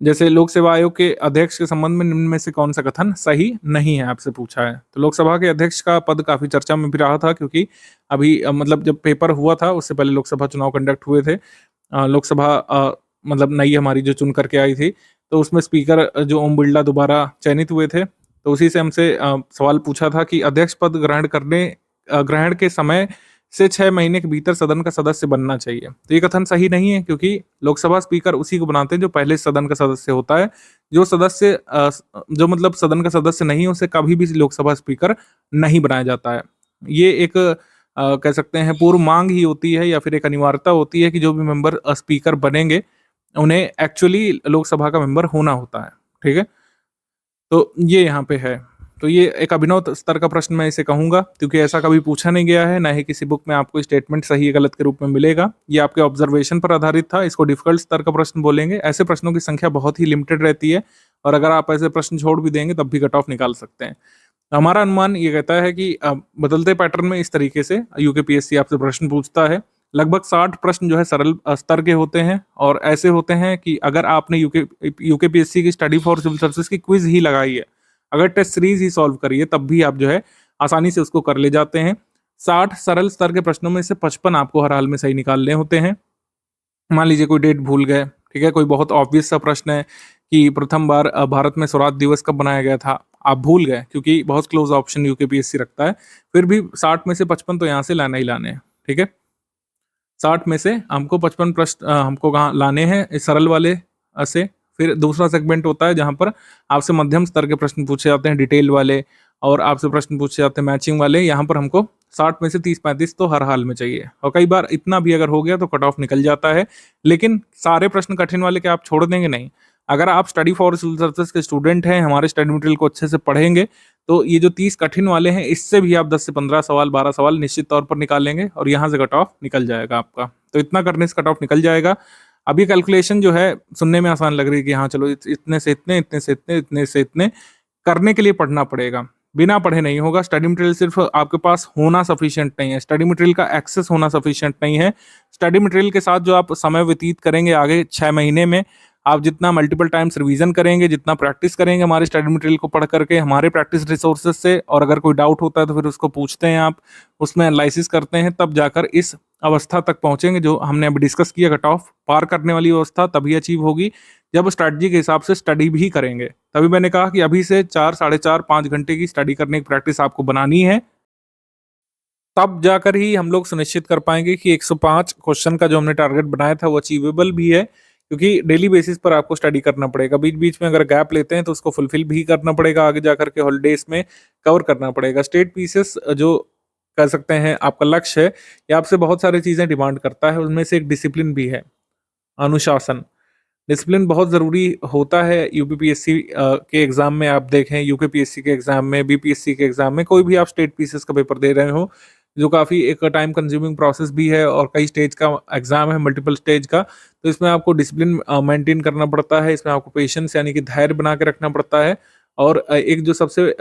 जैसे लोक सेवा आयोग के अध्यक्ष के संबंध में निम्न में से कौन सा कथन सही नहीं है आपसे पूछा है। तो लोकसभा के अध्यक्ष का पद काफी चर्चा में भी रहा था, क्योंकि अभी मतलब जब पेपर हुआ था उससे पहले लोकसभा चुनाव कंडक्ट हुए थे। लोकसभा मतलब नई हमारी जो चुन करके आई थी, तो उसमें स्पीकर जो ओम बिरला दोबारा चयनित हुए थे, तो उसी से हमसे सवाल पूछा था कि अध्यक्ष पद ग्रहण के समय से 6 महीने के भीतर सदन का सदस्य बनना चाहिए। तो ये कथन सही नहीं है, क्योंकि लोकसभा स्पीकर उसी को बनाते हैं जो पहले सदन का सदस्य होता है। जो सदस्य जो मतलब सदन का सदस्य नहीं है उसे कभी भी लोकसभा स्पीकर नहीं बनाया जाता है। ये एक कह सकते हैं पूर्व मांग ही होती है या फिर एक अनिवार्यता होती है कि जो भी मेंबर स्पीकर बनेंगे उन्हें एक्चुअली लोकसभा का मेंबर होना होता है। ठीक है, तो ये यहाँ पे है। तो ये एक अभिनव स्तर का प्रश्न मैं इसे कहूंगा, क्योंकि ऐसा कभी पूछा नहीं गया है, ना ही किसी बुक में आपको स्टेटमेंट सही या गलत के रूप में मिलेगा। ये आपके ऑब्जर्वेशन पर आधारित था। इसको डिफिकल्ट स्तर का प्रश्न बोलेंगे। ऐसे प्रश्नों की संख्या बहुत ही लिमिटेड रहती है, और अगर आप ऐसे प्रश्न छोड़ भी देंगे तब भी कट ऑफ निकाल सकते हैं। हमारा अनुमान ये कहता है कि बदलते पैटर्न में इस तरीके से यूकेपीएससी आपसे प्रश्न पूछता है। लगभग 60 प्रश्न जो है सरल स्तर के होते हैं, और ऐसे होते हैं कि अगर आपने यूकेपीएससी की स्टडी फॉर सिविल सर्विसेज की क्विज ही लगाई है, अगर टेस्ट सीरीज ही सॉल्व करिए, तब भी आप जो है आसानी से उसको कर ले जाते हैं। 60 सरल स्तर के प्रश्नों में से 55 आपको हर हाल में सही निकालने होते हैं। मान लीजिए कोई डेट भूल गए, ठीक है, कोई बहुत ऑब्वियस सा प्रश्न है कि प्रथम बार भारत में स्वराज दिवस कब बनाया गया था, आप भूल गए, क्योंकि बहुत क्लोज ऑप्शन यूकेपीएससी रखता है, फिर भी 60 में से 55 तो यहाँ से लाना ही लाने हैं। ठीक है, 60 में से हमको 55 प्रश्न हमको कहाँ लाने हैं इस सरल वाले से। फिर दूसरा सेगमेंट होता है जहाँ पर आपसे मध्यम स्तर के प्रश्न पूछे जाते हैं, डिटेल वाले, और आपसे प्रश्न पूछे जाते हैं मैचिंग वाले। यहाँ पर हमको 60 में से 30-35 तो हर हाल में चाहिए, और कई बार इतना भी अगर हो गया तो कट ऑफ निकल जाता है। लेकिन सारे प्रश्न कठिन वाले क्या आप छोड़ देंगे? नहीं। अगर आप स्टडी फॉर सिविल सर्विसेज के स्टूडेंट हैं, हमारे स्टडी मटेरियल को अच्छे से पढ़ेंगे, तो ये जो 30 कठिन वाले हैं, इससे भी आप 10 से 15 सवाल, 12 सवाल निश्चित तौर पर निकालेंगे और यहाँ से कट ऑफ निकल जाएगा आपका। तो इतना करने से कट ऑफ निकल जाएगा। अब ये कैलकुलेशन जो है सुनने में आसान लग रही है कि हाँ चलो इतने से इतने, इतने से इतने, इतने से इतने, करने के लिए पढ़ना पड़ेगा। बिना पढ़े नहीं होगा। स्टडी मटेरियल सिर्फ आपके पास होना सफिशिएंट नहीं है, स्टडी मटेरियल का एक्सेस होना सफिशिएंट नहीं है। स्टडी मटेरियल के साथ जो आप समय व्यतीत करेंगे आगे 6 महीने में, आप जितना मल्टीपल टाइम्स रिवीजन करेंगे, जितना प्रैक्टिस करेंगे हमारे स्टडी मटेरियल को पढ़ करके, हमारे प्रैक्टिस रिसोर्सेज से, और अगर कोई डाउट होता है तो फिर उसको पूछते हैं आप, उसमें एनालिसिस करते हैं, तब जाकर इस अवस्था तक पहुंचेंगे जो हमने अभी डिस्कस किया। कट ऑफ पार करने वाली अवस्था तभी अचीव होगी जब स्ट्रैटेजी के हिसाब से स्टडी भी करेंगे। तभी मैंने कहा कि अभी से 4, साढ़े 4, 5 घंटे की स्टडी करने की प्रैक्टिस आपको बनानी है, तब जाकर ही हम लोग सुनिश्चित कर पाएंगे कि 105 क्वेश्चन का जो हमने टारगेट बनाया था वो अचीवेबल भी है। क्योंकि डेली बेसिस पर आपको स्टडी करना पड़ेगा, बीच बीच में अगर गैप लेते हैं तो उसको फुलफिल भी करना पड़ेगा, आगे जाकर के हॉलीडेज में कवर करना पड़ेगा। स्टेट पीसेस जो कह सकते हैं आपका लक्ष्य है, ये आपसे बहुत सारी चीज़ें डिमांड करता है। उनमें से एक डिसिप्लिन भी है, अनुशासन। डिसिप्लिन बहुत ज़रूरी होता है। यूपीपीएससी के एग्ज़ाम में आप देखें, यूकेपीएससी के एग्ज़ाम में, बीपीएससी के एग्ज़ाम में, कोई भी आप स्टेट पीसेस का पेपर दे रहे हो, जो काफ़ी एक टाइम कंज्यूमिंग प्रोसेस भी है और कई स्टेज का एग्ज़ाम है, मल्टीपल स्टेज का, तो इसमें आपको डिसिप्लिन मेंटेन करना पड़ता है। इसमें आपको पेशेंस यानी कि धैर्य बना के रखना पड़ता है। और एक जो सबसे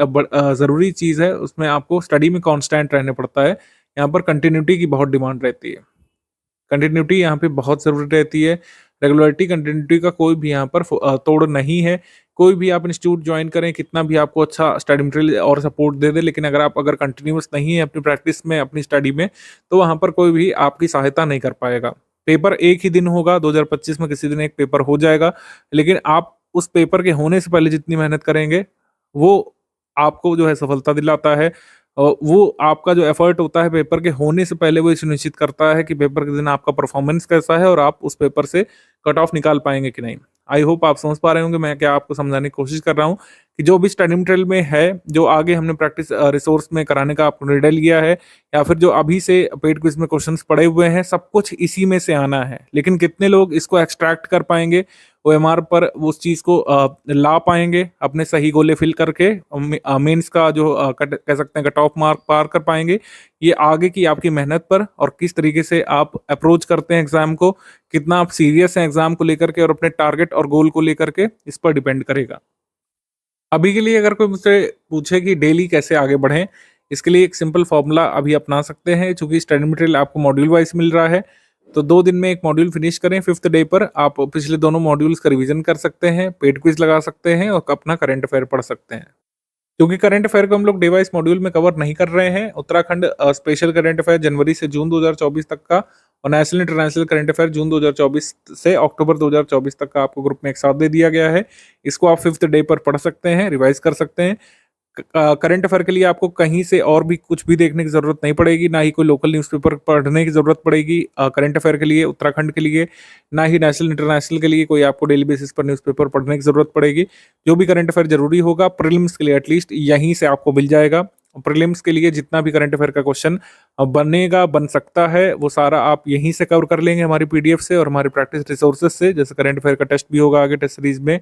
ज़रूरी चीज़ है, उसमें आपको स्टडी में कॉन्स्टेंट रहना पड़ता है। यहाँ पर कंटिन्यूटी की बहुत डिमांड रहती है। कंटिन्यूटी यहाँ पे बहुत ज़रूरी रहती है। रेगुलरिटी, कंटिन्यूटी का कोई भी यहाँ पर तोड़ नहीं है। कोई भी आप इंस्टीट्यूट जॉइन करें, कितना भी आपको अच्छा स्टडी मटेरियल और सपोर्ट दे दे, लेकिन अगर कंटिन्यूअस नहीं है अपनी प्रैक्टिस में, अपनी स्टडी में, तो वहाँ पर कोई भी आपकी सहायता नहीं कर पाएगा। पेपर एक ही दिन होगा, 2025 में किसी दिन एक पेपर हो जाएगा, लेकिन आप उस पेपर के होने से पहले जितनी मेहनत करेंगे, वो आपको जो है सफलता दिलाता है। वो आपका जो एफर्ट होता है पेपर के होने से पहले, वो ये सुनिश्चित करता है कि पेपर के दिन आपका परफॉर्मेंस कैसा है और आप उस पेपर से कट ऑफ निकाल पाएंगे कि नहीं। आई होप आप समझ पा रहे होंगे मैं क्या आपको समझाने की कोशिश कर रहा हूँ कि जो भी स्टडी मटेरियल में है, जो आगे हमने प्रैक्टिस रिसोर्स में कराने का आपको निर्णय लिया है, या फिर जो अभी से पेड क्विज में क्वेश्चंस पड़े हुए हैं, सब कुछ इसी में से आना है। लेकिन कितने लोग इसको एक्सट्रैक्ट कर पाएंगे, ओएमआर पर उस चीज़ को ला पाएंगे अपने सही गोले फिल करके, मेंस का जो कह सकते हैं कट ऑफ मार्क पार कर पाएंगे, ये आगे की आपकी मेहनत पर और किस तरीके से आप अप्रोच करते हैं एग्जाम को, कितना आप सीरियस हैं एग्जाम को लेकर के और अपने टारगेट और गोल को लेकर के, इस पर डिपेंड करेगा। अभी के लिए अगर कोई मुझसे पूछे कि डेली कैसे आगे बढ़ें, इसके लिए एक सिंपल फॉर्मूला अभी अपना सकते हैं। चूंकि स्टडी मटेरियल आपको मॉड्यूल वाइज मिल रहा है, तो 2 दिन में एक मॉड्यूल फिनिश करें। 5th डे पर आप पिछले दोनों मॉड्यूल्स का रिवीजन कर सकते हैं, पेड क्विज लगा सकते हैं और अपना करंट अफेयर पढ़ सकते हैं। क्योंकि करंट अफेयर को हम लोग डे वाइज मॉड्यूल में कवर नहीं कर रहे हैं, उत्तराखंड स्पेशल करंट अफेयर जनवरी से जून 2024 तक का, और नेशनल इंटरनेशनल करंट अफेयर जून 2024 से अक्टूबर 2024 तक का आपको ग्रुप में एक साथ दे दिया गया है। इसको आप 5th डे पर पढ़ सकते हैं, रिवाइज कर सकते हैं। करंट अफेयर के लिए आपको कहीं से और भी कुछ भी देखने की जरूरत नहीं पड़ेगी, ना ही कोई लोकल न्यूज़पेपर पढ़ने की जरूरत पड़ेगी करंट अफेयर के लिए, उत्तराखंड के लिए, ना ही नेशनल इंटरनेशनल के लिए कोई आपको डेली बेसिस पर न्यूज़पेपर पढ़ने की जरूरत पड़ेगी। जो भी करंट अफेयर जरूरी होगा प्रीलिम्स के लिए एटलीस्ट यहीं से आपको मिल जाएगा। प्रीलिम्स के लिए जितना भी करंट अफेयर का क्वेश्चन बन सकता है, वो सारा आप यहीं से कवर कर लेंगे हमारी पीडीएफ से और हमारे प्रैक्टिस रिसोर्सेज से। जैसे करंट अफेयर का टेस्ट भी होगा आगे टेस्ट सीरीज में,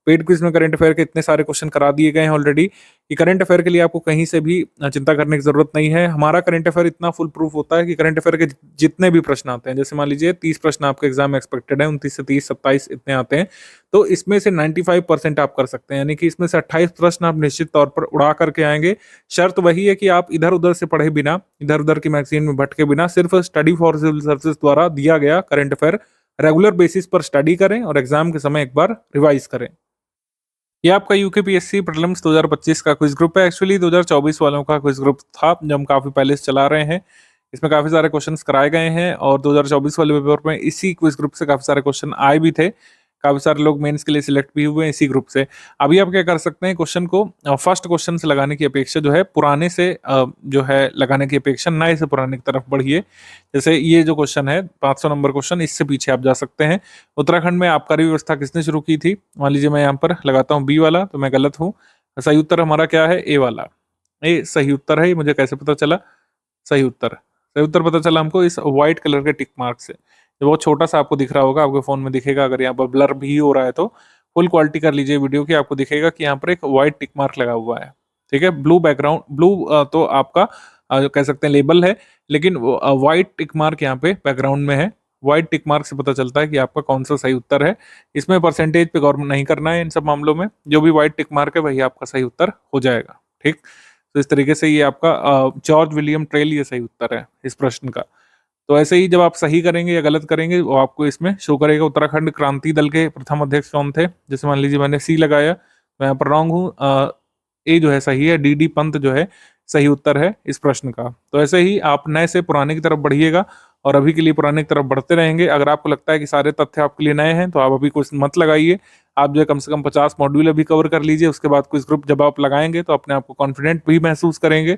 पेड क्विज में करंट अफेयर के इतने सारे क्वेश्चन करा दिए गए हैं ऑलरेडी कि करंट अफेयर के लिए आपको कहीं से भी चिंता करने की जरूरत नहीं है। हमारा करंट अफेयर इतना फुल प्रूफ होता है कि करंट अफेयर के जितने भी प्रश्न आते हैं, जैसे मान लीजिए 30 प्रश्न आपके एग्जाम में एक्सपेक्टेड है, 29 से 30, 27 इतने आते हैं, तो इसमें से 95% आप कर सकते हैं, यानी कि इसमें से 28 प्रश्न आप निश्चित तौर पर उड़ा करके आएंगे। शर्त वही है कि आप इधर उधर से पढ़े बिना, इधर उधर की मैगजीन में भटके बिना, सिर्फ स्टडी फॉर सिविल सर्विसेज द्वारा दिया गया करंट अफेयर रेगुलर बेसिस पर स्टडी करें और एग्जाम के समय एक बार रिवाइज करें। ये आपका यूकेपीएससी प्रीलिम्स 2025 का क्विज ग्रुप है। एक्चुअली 2024 वालों का क्विज ग्रुप था जो हम काफी पहले से चला रहे हैं। इसमें काफी सारे क्वेश्चंस कराए गए हैं और 2024 वाले पेपर में इसी क्विज ग्रुप से काफी सारे क्वेश्चन आए भी थे। काफी सारे लोग मेंस के लिए सिलेक्ट भी हुए हैं इसी ग्रुप से। अभी आप क्या कर सकते हैं, क्वेश्चन को फर्स्ट क्वेश्चन से लगाने की अपेक्षा जो है पुराने से जो है लगाने की अपेक्षा नए से पुराने की तरफ बढ़िए। जैसे ये जो क्वेश्चन है 500 नंबर क्वेश्चन, इससे पीछे आप जा सकते हैं। उत्तराखंड में आबकारी व्यवस्था किसने शुरू की थी? मान लीजिए मैं यहाँ पर लगाता हूँ बी वाला, तो मैं गलत हूँ। सही उत्तर हमारा क्या है? ए वाला। ए सही उत्तर है। ये मुझे कैसे पता चला? सही उत्तर पता चला हमको इस व्हाइट कलर के टिक मार्क से, जो बहुत छोटा सा आपको दिख रहा होगा, आपके फोन में दिखेगा। अगर यहाँ पर ब्लर भी हो रहा है तो फुल क्वालिटी कर लीजिए वीडियो की, आपको दिखेगा कि यहाँ पर एक व्हाइट टिक मार्क लगा हुआ है। ठीक है, ब्लू बैकग्राउंड, ब्लू तो आपका कह सकते हैं लेबल है, लेकिन व्हाइट टिक मार्क यहाँ पे बैकग्राउंड में है। व्हाइट टिक मार्क से पता चलता है कि आपका कौन सा सही उत्तर है। इसमें परसेंटेज पे गौर नहीं करना है इन सब मामलों में, जो भी व्हाइट टिक मार्क है वही आपका सही उत्तर हो जाएगा। ठीक, तो इस तरीके से ये आपका जॉर्ज विलियम ट्रेल ये सही उत्तर है इस प्रश्न का। तो ऐसे ही जब आप सही करेंगे या गलत करेंगे वो आपको इसमें शो करेगा। उत्तराखंड क्रांति दल के प्रथम अध्यक्ष कौन थे? जैसे मान लीजिए मैंने सी लगाया, मैं यहाँ पर रॉन्ग हूँ। ए जो है सही है, डी पंत जो है सही उत्तर है इस प्रश्न का। तो ऐसे ही आप नए से पुराने की तरफ बढ़िएगा और अभी के लिए पुराने की तरफ बढ़ते रहेंगे। अगर आपको लगता है कि सारे तथ्य आपके लिए नए हैं तो आप अभी कुछ मत लगाइए। आप जो है कम से कम 50 मॉड्यूल अभी कवर कर लीजिए। उसके बाद क्विज ग्रुप जब आप लगाएंगे तो अपने आप को कॉन्फिडेंट भी महसूस करेंगे,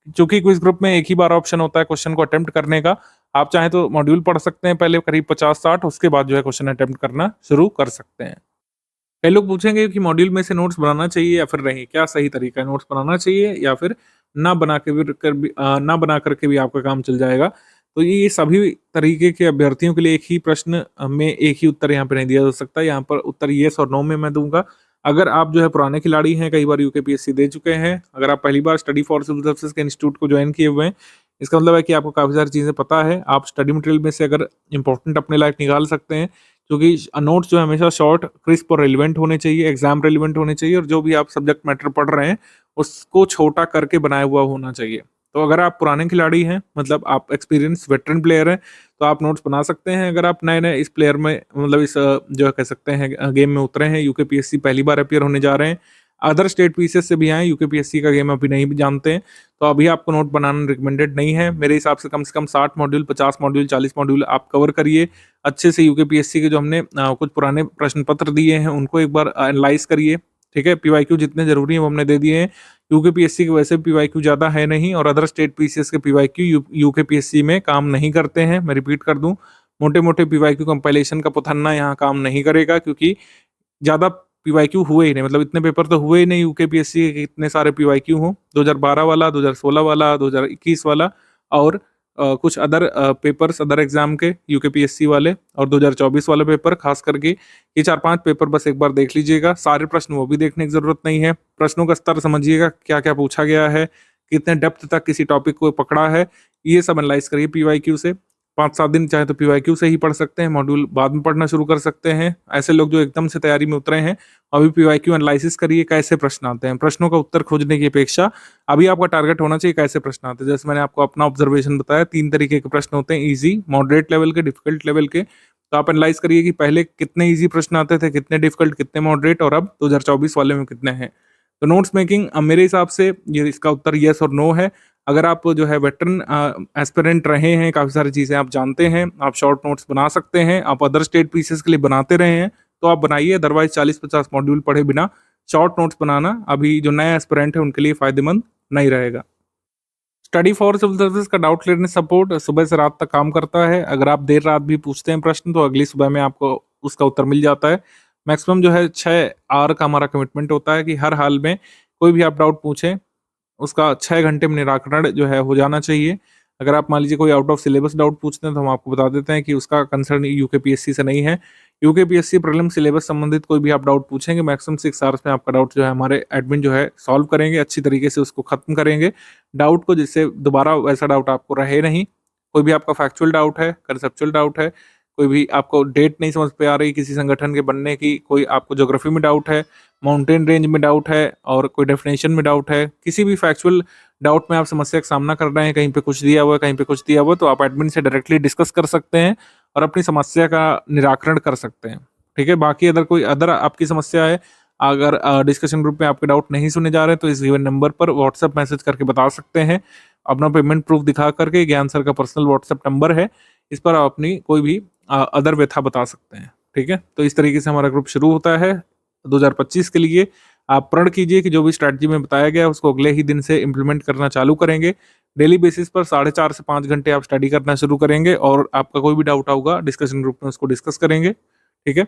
क्योंकि क्विज ग्रुप में एक ही बार ऑप्शन होता है क्वेश्चन को अटेम्प्ट करने का। आप चाहें तो मॉड्यूल पढ़ सकते हैं पहले करीब 50-60, उसके बाद जो है क्वेश्चन अटेम्प्ट करना शुरू कर सकते हैं। कई लोग पूछेंगे कि मॉड्यूल में से नोट्स बनाना चाहिए या फिर नहीं, क्या सही तरीका है? नोट्स बनाना चाहिए या फिर ना बना के ना बना करके भी आपका काम चल जाएगा? तो ये सभी तरीके के अभ्यर्थियों के लिए एक ही प्रश्न में एक ही उत्तर यहाँ पे नहीं दिया जा सकता। यहाँ पर उत्तर येस और नो में मैं दूंगा। अगर आप जो है पुराने खिलाड़ी हैं, कई बार यूकेपीएससी दे चुके हैं, अगर आप पहली बार स्टडी फॉर सिविल सर्विसेज के इंस्टीट्यूट को ज्वाइन किए हुए हैं, इसका मतलब है कि आपको काफ़ी सारी चीज़ें पता है। आप स्टडी मटेरियल में से अगर इंपॉर्टेंट अपने लायक निकाल सकते हैं, क्योंकि नोट्स जो है हमेशा शॉर्ट, क्रिस्प और रेलिवेंट होने चाहिए, एग्जाम रेलिवेंट होने चाहिए, और जो भी आप सब्जेक्ट मैटर पढ़ रहे हैं उसको छोटा करके बनाया हुआ होना चाहिए। तो अगर आप पुराने खिलाड़ी हैं, मतलब आप एक्सपीरियंस वेटरन प्लेयर हैं, तो आप नोट्स बना सकते हैं। अगर आप नए नए इस प्लेयर में, मतलब इस जो है कह सकते हैं गेम में उतरे हैं, यूकेपीएससी पहली बार अपीयर होने जा रहे हैं, अदर स्टेट पीसीएस से भी आए, यूकेपीएससी का गेम अभी नहीं भी जानते हैं, तो अभी आपको नोट बनाना रिकमेंडेड नहीं है। मेरे हिसाब से कम 60 मॉड्यूल, 50 मॉड्यूल, 40 मॉड्यूल आप कवर करिए अच्छे से। यूकेपीएससी के जो हमने कुछ पुराने प्रश्न पत्र दिए हैं उनको एक बार एनालाइज करिए। ठीक है, पीवाईक्यू जितने जरूरी हैं वो हमने दे दिए हैं। यूकेपीएससी के वैसे पीवाईक्यू ज्यादा है नहीं, और अदर स्टेट पीसीएस के पीवाईक्यू यूकेपीएससी में काम नहीं करते हैं। मैं रिपीट कर दूं, मोटे मोटे पीवाईक्यू कंपाइलेशन का पुथन्ना यहाँ काम नहीं करेगा, क्योंकि ज्यादा पीवाईक्यू हुए ही नहीं, मतलब इतने पेपर तो हुए ही नहीं यूकेपीएससी के, इतने सारे पीवाईक्यू हों। 2012 वाला, 2016 वाला, 2021 वाला, और कुछ अदर पेपर्स अदर एग्जाम के यूकेपीएससी वाले, और 2024 वाले पेपर, खास करके ये 4-5 पेपर बस एक बार देख लीजिएगा। सारे प्रश्न वो भी देखने की जरूरत नहीं है। प्रश्नों का स्तर समझिएगा, क्या क्या पूछा गया है, कितने डेप्थ तक किसी टॉपिक को पकड़ा है, ये सब एनालाइज करिए पीवाईक्यू से। 5-7 दिन चाहे तो पीवाईक्यू से ही पढ़ सकते हैं, मॉड्यूल बाद में पढ़ना शुरू कर सकते हैं। ऐसे लोग जो एकदम से तैयारी में उतरे हैं, अभी पीवाईक्यू एनालिसिस करिए, कैसे प्रश्न आते हैं। प्रश्नों का उत्तर खोजने की अपेक्षा अभी आपका टारगेट होना चाहिए कैसे प्रश्न आते हैं। जैसे मैंने आपको अपना ऑब्जर्वेशन बताया, 3 तरीके के प्रश्न होते हैं, ईजी, मॉडरेट लेवल के, डिफिकल्ट लेवल के। तो आप एनालाइज करिए कि पहले कितने ईजी प्रश्न आते थे, कितने डिफिकल्ट, कितने मॉडरेट, और अब 2024 वाले में कितने हैं। तो नोट्स मेकिंग मेरे हिसाब से ये इसका उत्तर येस और नो है। अगर आप जो है वेटरन एस्पिरेंट रहे हैं, काफ़ी सारी चीज़ें आप जानते हैं, आप शॉर्ट नोट्स बना सकते हैं, आप अदर स्टेट पीसेस के लिए बनाते रहे हैं तो आप बनाइए। अदरवाइज 40-50 मॉड्यूल पढ़े बिना शॉर्ट नोट्स बनाना अभी जो नए एस्पिरेंट है उनके लिए फायदेमंद नहीं रहेगा। स्टडी फॉर सिविल सर्विसेज का डाउट क्लियरनेस सपोर्ट सुबह से रात तक काम करता है। अगर आप देर रात भी पूछते हैं प्रश्न तो अगली सुबह में आपको उसका उत्तर मिल जाता है। मैक्सिमम जो है 6 आवर का हमारा कमिटमेंट होता है कि हर हाल में कोई भी आप डाउट पूछें उसका 6 घंटे में निराकरण जो है हो जाना चाहिए। अगर आप मान लीजिए कोई आउट ऑफ सिलेबस डाउट पूछते हैं तो हम आपको बता देते हैं कि उसका कंसर्न यूकेपीएससी से नहीं है। यूकेपीएससी प्रीलिम सिलेबस संबंधित कोई भी आप डाउट पूछेंगे, मैक्सिमम 6 आवर्स में आपका डाउट जो है हमारे एडमिन जो है सॉल्व करेंगे, अच्छी तरीके से उसको खत्म करेंगे डाउट को, जिससे दोबारा वैसा डाउट आपको रहे नहीं। कोई भी आपका फैक्चुअल डाउट है, कंसेप्चुअल डाउट है, कोई भी आपको डेट नहीं समझ पे आ रही किसी संगठन के बनने की, कोई आपको ज्योग्राफी में डाउट है, माउंटेन रेंज में डाउट है, और कोई डेफिनेशन में डाउट है, किसी भी फैक्चुअल डाउट में आप समस्या का सामना कर रहे हैं, कहीं पे कुछ दिया हुआ है, कहीं पे कुछ दिया हुआ है, तो आप एडमिन से डायरेक्टली डिस्कस कर सकते हैं और अपनी समस्या का निराकरण कर सकते हैं। ठीक है, बाकी अगर कोई अदर आपकी समस्या है, अगर डिस्कशन ग्रुप में आपके डाउट नहीं सुने जा रहे हैं तो इस गिवन नंबर पर व्हाट्सएप मैसेज करके बता सकते हैं। अपना पेमेंट प्रूफ दिखा करके, ज्ञान सर का पर्सनल व्हाट्सएप नंबर है, इस पर आप अपनी कोई भी अदर व्यथा बता सकते हैं। ठीक है, तो इस तरीके से हमारा ग्रुप शुरू होता है 2025 के लिए। आप प्रण कीजिए कि जो भी स्ट्रैटेजी में बताया गया उसको अगले ही दिन से इम्प्लीमेंट करना चालू करेंगे। डेली बेसिस पर 4.5 से 5 घंटे आप स्टडी करना शुरू करेंगे और आपका कोई भी डाउट होगा डिस्कशन ग्रुप में उसको डिस्कस करेंगे। ठीक है,